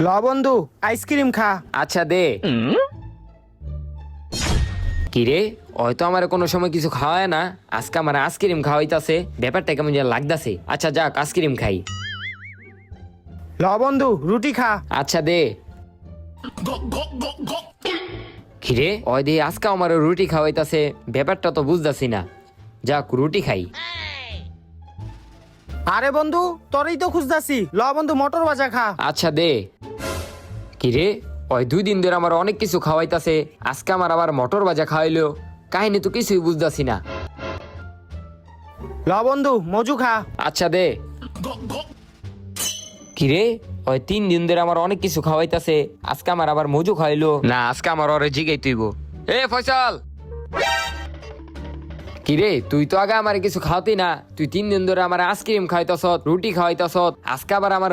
ল বন্ধু আইসক্রিম খা। আচ্ছা দে। কিরে হয়তো আমার কোনো সময় কিছু খাওয়ায় না, আজকে আমার আইসক্রিম খাওয়াইতাছে, ব্যাপারটা কেমন যেন লাগতাছে। আচ্ছা যাক আইসক্রিম খাই। ল বন্ধু রুটি খা। আচ্ছা দে। কিরে ওই দিয়ে আজকে আমার রুটি খাওয়াইতাছে, ব্যাপারটা তো বুঝতাছি না। যাক রুটি খাই। আরে বন্ধু তোরই তো খুঁজতাছি, ল বন্ধু মটর ভাজা খা। আচ্ছা দে। কিরে ওই 2 দিন ধরে আমার অনেক কিছু খাওয়াইতাছে, আজকে আমার আবার মটর ভাজা খাওয়াইলো, কাহিনী তো কিছুই বুঝতাছি না। ল বন্ধু মজু খা। আচ্ছা দে। কিরে ওই 3 দিন ধরে আমার অনেক কিছু খাওয়াইতাছে, আজকে আমার আবার মজু খাইলো না, আজকে আমার ওরে জিগাই তুইব। এ ফয়সাল, কিরে তুই তো আগে আমার কিছু খাওয়াতি না, তুই 3 দিন ধরে আমার আইসক্রিম খাওয়াইতাছ, রুটি খাওয়াইতাছ, আজকে আবার আমার